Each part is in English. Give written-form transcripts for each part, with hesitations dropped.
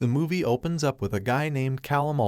The movie opens up with a guy named Callum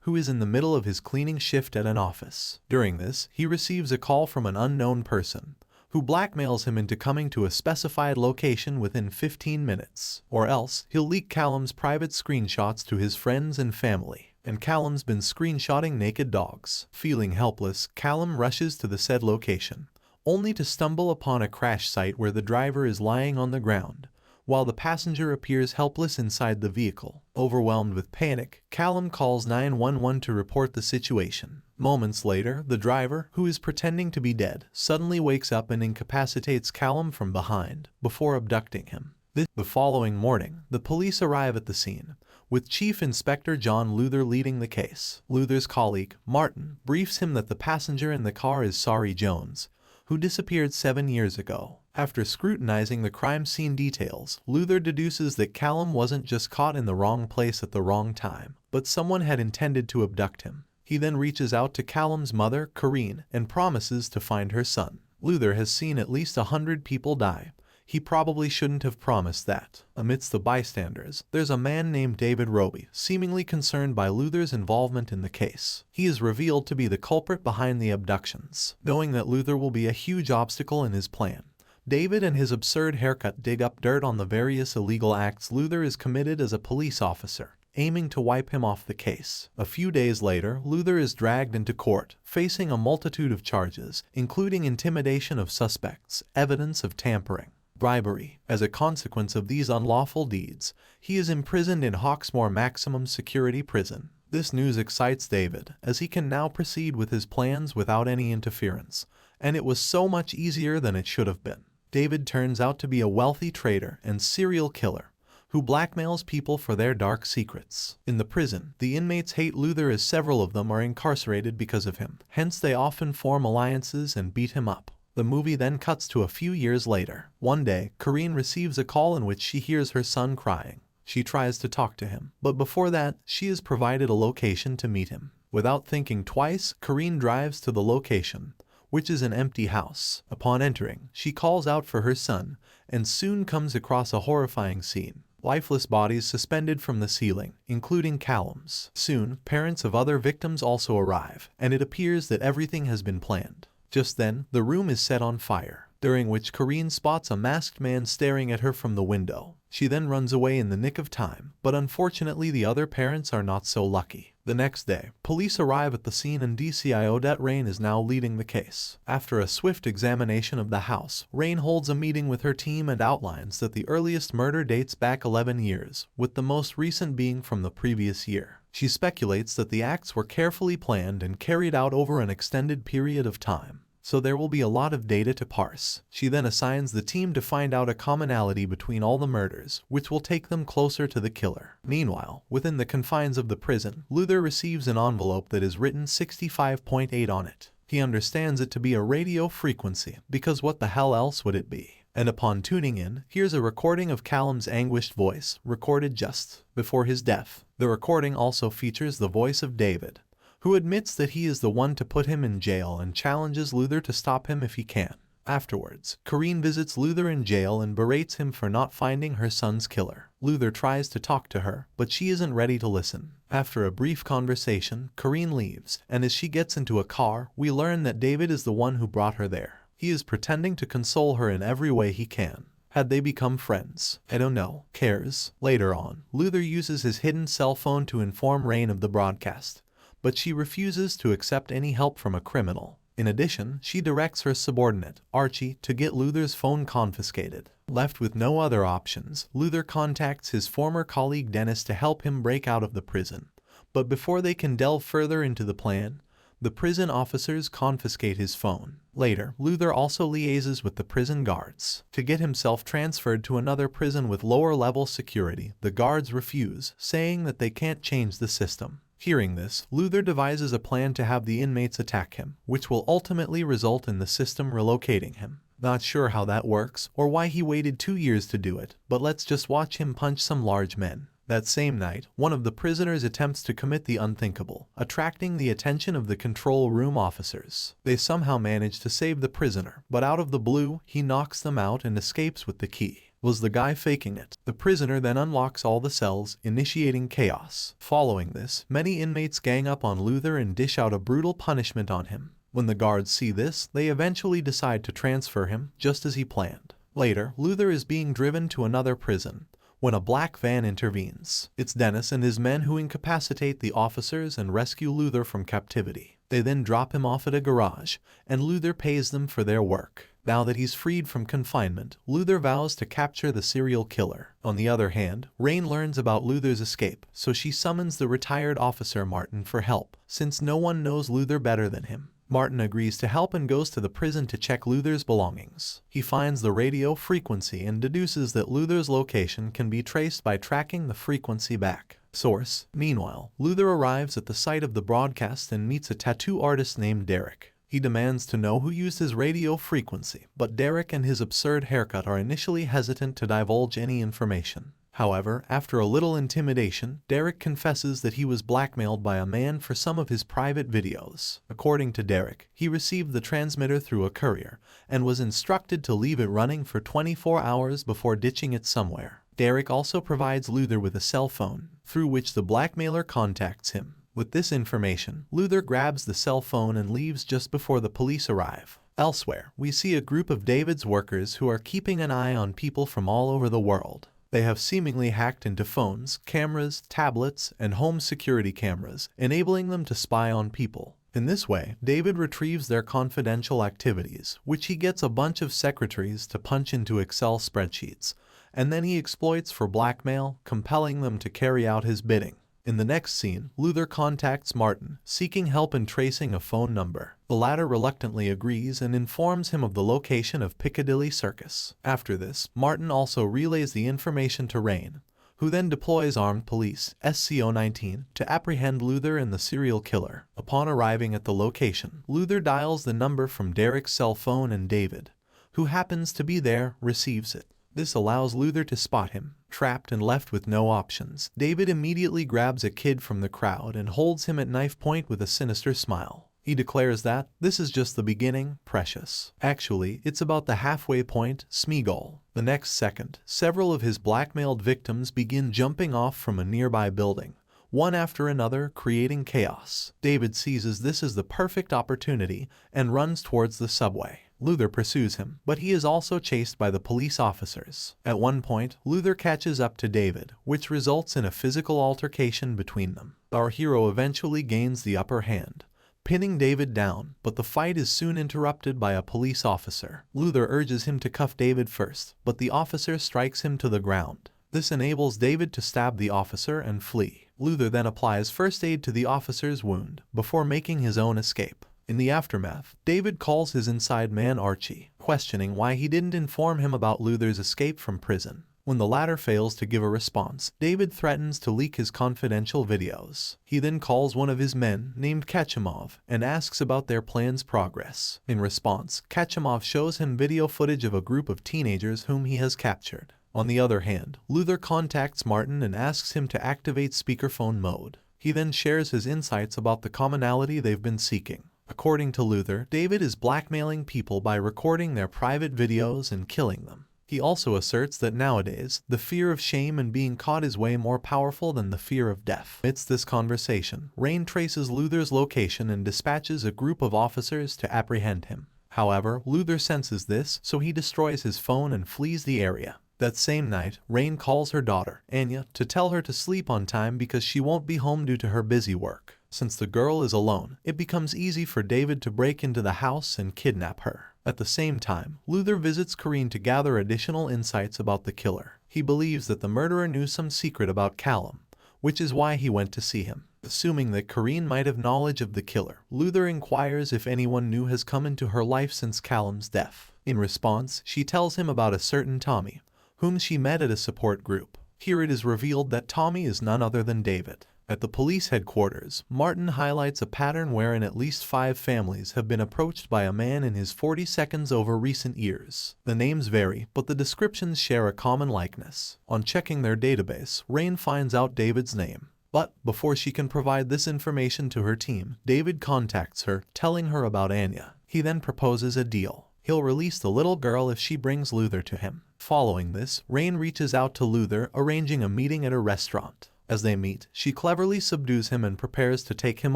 who is in the middle of his cleaning shift at an office. During this, he receives a call from an unknown person, who blackmails him into coming to a specified location within 15 minutes, or else he'll leak Callum's private screenshots to his friends and family. And Callum's been screenshotting naked dogs. Feeling helpless, Callum rushes to the said location, only to stumble upon a crash site where the driver is lying on the ground, while the passenger appears helpless inside the vehicle. Overwhelmed with panic, Callum calls 911 to report the situation. Moments later, the driver, who is pretending to be dead, suddenly wakes up and incapacitates Callum from behind, before abducting him. The following morning, the police arrive at the scene, with Chief Inspector John Luther leading the case. Luther's colleague, Martin, briefs him that the passenger in the car is Sari Jones, who disappeared 7 years ago. After scrutinizing the crime scene details, Luther deduces that Callum wasn't just caught in the wrong place at the wrong time, but someone had intended to abduct him. He then reaches out to Callum's mother, Corinne, and promises to find her son. Luther has seen at least 100 people die. He probably shouldn't have promised that. Amidst the bystanders, there's a man named David Roby, seemingly concerned by Luther's involvement in the case. He is revealed to be the culprit behind the abductions. Knowing that Luther will be a huge obstacle in his plan, David and his absurd haircut dig up dirt on the various illegal acts Luther is committed as a police officer, aiming to wipe him off the case. A few days later, Luther is dragged into court, facing a multitude of charges, including intimidation of suspects, evidence of tampering, bribery. As a consequence of these unlawful deeds, he is imprisoned in Hawksmoor Maximum Security Prison. This news excites David, as he can now proceed with his plans without any interference, and it was so much easier than it should have been. David turns out to be a wealthy trader and serial killer, who blackmails people for their dark secrets. In the prison, the inmates hate Luther as several of them are incarcerated because of him. Hence they often form alliances and beat him up. The movie then cuts to a few years later. One day, Corinne receives a call in which she hears her son crying. She tries to talk to him, but before that, she is provided a location to meet him. Without thinking twice, Corinne drives to the location, which is an empty house. Upon entering, she calls out for her son, and soon comes across a horrifying scene. Lifeless bodies suspended from the ceiling, including Callum's. Soon, parents of other victims also arrive, and it appears that everything has been planned. Just then, the room is set on fire, during which Corinne spots a masked man staring at her from the window. She then runs away in the nick of time, but unfortunately the other parents are not so lucky. The next day, police arrive at the scene and DCI Odette Rain is now leading the case. After a swift examination of the house, Rain holds a meeting with her team and outlines that the earliest murder dates back 11 years, with the most recent being from the previous year. She speculates that the acts were carefully planned and carried out over an extended period of time, so there will be a lot of data to parse. She then assigns the team to find out a commonality between all the murders, which will take them closer to the killer. Meanwhile, within the confines of the prison, Luther receives an envelope that is written 65.8 on it. He understands it to be a radio frequency, because what the hell else would it be? And upon tuning in, hears a recording of Callum's anguished voice, recorded just before his death. The recording also features the voice of David, who admits that he is the one to put him in jail and challenges Luther to stop him if he can. Afterwards, Corinne visits Luther in jail and berates him for not finding her son's killer. Luther tries to talk to her, but she isn't ready to listen. After a brief conversation, Corinne leaves, and as she gets into a car, we learn that David is the one who brought her there. He is pretending to console her in every way he can. Had they become friends? I don't know. Cares. Later on, Luther uses his hidden cell phone to inform Rain of the broadcast, but she refuses to accept any help from a criminal. In addition, she directs her subordinate, Archie, to get Luther's phone confiscated. Left with no other options, Luther contacts his former colleague Dennis to help him break out of the prison. But before they can delve further into the plan, the prison officers confiscate his phone. Later, Luther also liaises with the prison guards to get himself transferred to another prison with lower-level security. The guards refuse, saying that they can't change the system. Hearing this, Luther devises a plan to have the inmates attack him, which will ultimately result in the system relocating him. Not sure how that works, or why he waited 2 years to do it, but let's just watch him punch some large men. That same night, one of the prisoners attempts to commit the unthinkable, attracting the attention of the control room officers. They somehow manage to save the prisoner, but out of the blue, he knocks them out and escapes with the key. Was the guy faking it? The prisoner then unlocks all the cells, initiating chaos. Following this, many inmates gang up on Luther and dish out a brutal punishment on him. When the guards see this, they eventually decide to transfer him, just as he planned. Later, Luther is being driven to another prison when a black van intervenes. It's Dennis and his men who incapacitate the officers and rescue Luther from captivity. They then drop him off at a garage, and Luther pays them for their work. Now that he's freed from confinement, Luther vows to capture the serial killer. On the other hand, Rain learns about Luther's escape, so she summons the retired officer Martin for help, since no one knows Luther better than him. Martin agrees to help and goes to the prison to check Luther's belongings. He finds the radio frequency and deduces that Luther's location can be traced by tracking the frequency back. Source: meanwhile, Luther arrives at the site of the broadcast and meets a tattoo artist named Derek. He demands to know who used his radio frequency, but Derek and his absurd haircut are initially hesitant to divulge any information. However, after a little intimidation, Derek confesses that he was blackmailed by a man for some of his private videos. According to Derek, he received the transmitter through a courier and was instructed to leave it running for 24 hours before ditching it somewhere. Derek also provides Luther with a cell phone, through which the blackmailer contacts him. With this information, Luther grabs the cell phone and leaves just before the police arrive. Elsewhere, we see a group of David's workers who are keeping an eye on people from all over the world. They have seemingly hacked into phones, cameras, tablets, and home security cameras, enabling them to spy on people. In this way, David retrieves their confidential activities, which he gets a bunch of secretaries to punch into Excel spreadsheets, and then he exploits for blackmail, compelling them to carry out his bidding. In the next scene, Luther contacts Martin, seeking help in tracing a phone number. The latter reluctantly agrees and informs him of the location of Piccadilly Circus. After this, Martin also relays the information to Rain, who then deploys armed police, SCO-19, to apprehend Luther and the serial killer. Upon arriving at the location, Luther dials the number from Derek's cell phone and David, who happens to be there, receives it. This allows Luther to spot him. Trapped and left with no options, David immediately grabs a kid from the crowd and holds him at knife point with a sinister smile. He declares that, "This is just the beginning, precious." Actually, it's about the halfway point, Smeagol. The next second, several of his blackmailed victims begin jumping off from a nearby building, one after another, creating chaos. David seizes this as the perfect opportunity and runs towards the subway. Luther pursues him, but he is also chased by the police officers. At one point, Luther catches up to David, which results in a physical altercation between them. Our hero eventually gains the upper hand, pinning David down, but the fight is soon interrupted by a police officer. Luther urges him to cuff David first, but the officer strikes him to the ground. This enables David to stab the officer and flee. Luther then applies first aid to the officer's wound, before making his own escape. In the aftermath, David calls his inside man Archie, questioning why he didn't inform him about Luther's escape from prison. When the latter fails to give a response, David threatens to leak his confidential videos. He then calls one of his men, named Kachimov, and asks about their plan's progress. In response, Kachimov shows him video footage of a group of teenagers whom he has captured. On the other hand, Luther contacts Martin and asks him to activate speakerphone mode. He then shares his insights about the commonality they've been seeking. According to Luther, David is blackmailing people by recording their private videos and killing them. He also asserts that nowadays, the fear of shame and being caught is way more powerful than the fear of death. Amidst this conversation, Rain traces Luther's location and dispatches a group of officers to apprehend him. However, Luther senses this, so he destroys his phone and flees the area. That same night, Rain calls her daughter, Anya, to tell her to sleep on time because she won't be home due to her busy work. Since the girl is alone, it becomes easy for David to break into the house and kidnap her. At the same time, Luther visits Corinne to gather additional insights about the killer. He believes that the murderer knew some secret about Callum, which is why he went to see him. Assuming that Corinne might have knowledge of the killer, Luther inquires if anyone new has come into her life since Callum's death. In response, she tells him about a certain Tommy, whom she met at a support group. Here it is revealed that Tommy is none other than David. At the police headquarters, Martin highlights a pattern wherein at least 5 families have been approached by a man in his 40s over recent years. The names vary, but the descriptions share a common likeness. On checking their database, Rain finds out David's name. But, before she can provide this information to her team, David contacts her, telling her about Anya. He then proposes a deal. He'll release the little girl if she brings Luther to him. Following this, Rain reaches out to Luther, arranging a meeting at a restaurant. As they meet, she cleverly subdues him and prepares to take him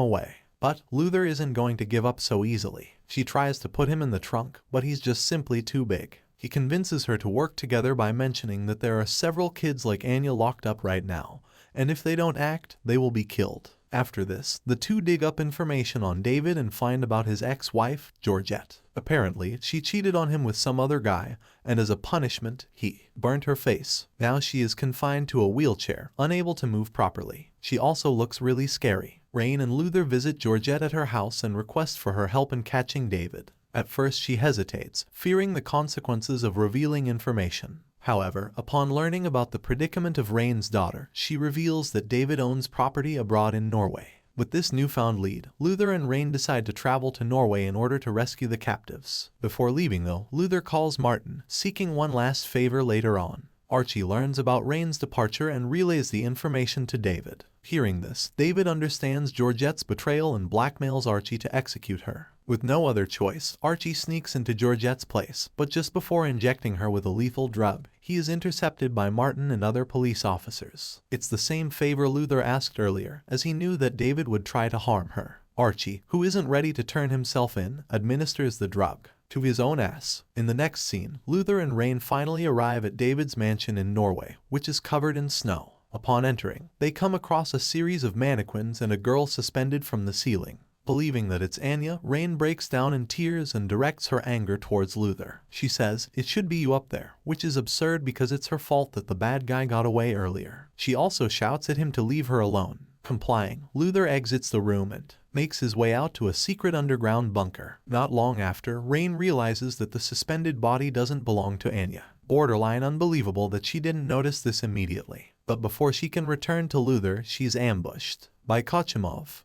away. But Luther isn't going to give up so easily. She tries to put him in the trunk, but he's just simply too big. He convinces her to work together by mentioning that there are several kids like Anya locked up right now, and if they don't act, they will be killed. After this, the two dig up information on David and find about his ex-wife, Georgette. Apparently, she cheated on him with some other guy, and as a punishment, he burnt her face. Now she is confined to a wheelchair, unable to move properly. She also looks really scary. Rain and Luther visit Georgette at her house and request for her help in catching David. At first she hesitates, fearing the consequences of revealing information. However, upon learning about the predicament of Rain's daughter, she reveals that David owns property abroad in Norway. With this newfound lead, Luther and Rain decide to travel to Norway in order to rescue the captives. Before leaving though, Luther calls Martin, seeking one last favor later on. Archie learns about Rain's departure and relays the information to David. Hearing this, David understands Georgette's betrayal and blackmails Archie to execute her. With no other choice, Archie sneaks into Georgette's place, but just before injecting her with a lethal drug, he is intercepted by Martin and other police officers. It's the same favor Luther asked earlier, as he knew that David would try to harm her. Archie, who isn't ready to turn himself in, administers the drug to his own ass. In the next scene, Luther and Rain finally arrive at David's mansion in Norway, which is covered in snow. Upon entering, they come across a series of mannequins and a girl suspended from the ceiling. Believing that it's Anya, Rain breaks down in tears and directs her anger towards Luther. She says, "It should be you up there," which is absurd because it's her fault that the bad guy got away earlier. She also shouts at him to leave her alone. Complying, Luther exits the room and makes his way out to a secret underground bunker. Not long after, Rain realizes that the suspended body doesn't belong to Anya. Borderline unbelievable that she didn't notice this immediately. But before she can return to Luther, she's ambushed by Kochimov.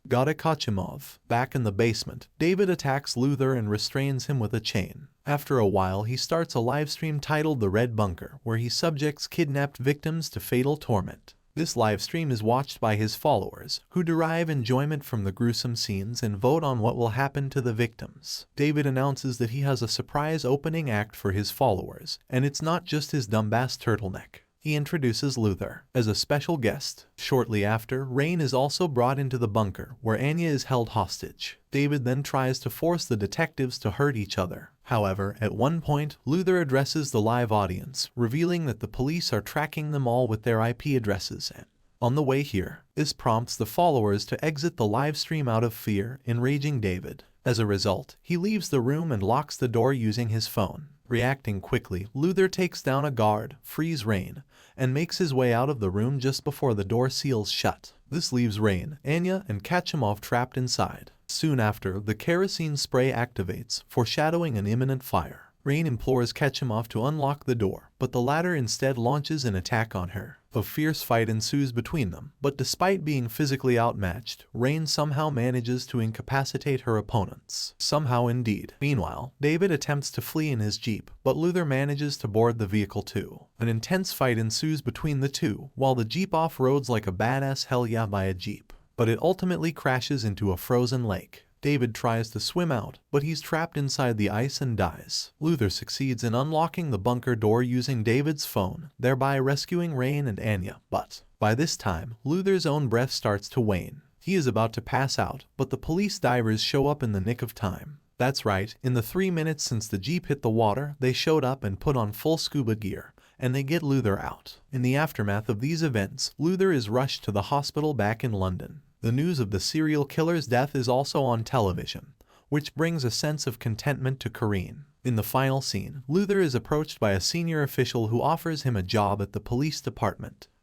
Back in the basement, David attacks Luther and restrains him with a chain. After a while, he starts a livestream titled The Red Bunker, where he subjects kidnapped victims to fatal torment. This livestream is watched by his followers, who derive enjoyment from the gruesome scenes and vote on what will happen to the victims. David announces that he has a surprise opening act for his followers, and it's not just his dumbass turtleneck. He introduces Luther as a special guest. Shortly after, Rain is also brought into the bunker, where Anya is held hostage. David then tries to force the detectives to hurt each other. However, at one point, Luther addresses the live audience, revealing that the police are tracking them all with their IP addresses. And on the way here, this prompts the followers to exit the live stream out of fear, enraging David. As a result, he leaves the room and locks the door using his phone. Reacting quickly, Luther takes down a guard, frees Rain, and makes his way out of the room just before the door seals shut. This leaves Rain, Anya, and Kochimov trapped inside. Soon after, the kerosene spray activates, foreshadowing an imminent fire. Rain implores Kochimov to unlock the door, but the latter instead launches an attack on her. A fierce fight ensues between them, but despite being physically outmatched, Rain somehow manages to incapacitate her opponents. Somehow indeed. Meanwhile, David attempts to flee in his jeep, but Luther manages to board the vehicle too. An intense fight ensues between the two, while the jeep off-roads like a badass hell yeah by a jeep. But it ultimately crashes into a frozen lake. David tries to swim out, but he's trapped inside the ice and dies. Luther succeeds in unlocking the bunker door using David's phone, thereby rescuing Rain and Anya. But by this time, Luther's own breath starts to wane. He is about to pass out, but the police divers show up in the nick of time. That's right, in the 3 minutes since the jeep hit the water, they showed up and put on full scuba gear, and they get Luther out. In the aftermath of these events, Luther is rushed to the hospital back in London. The news of the serial killer's death is also on television, which brings a sense of contentment to Corinne. In the final scene, Luther is approached by a senior official who offers him a job at the police department.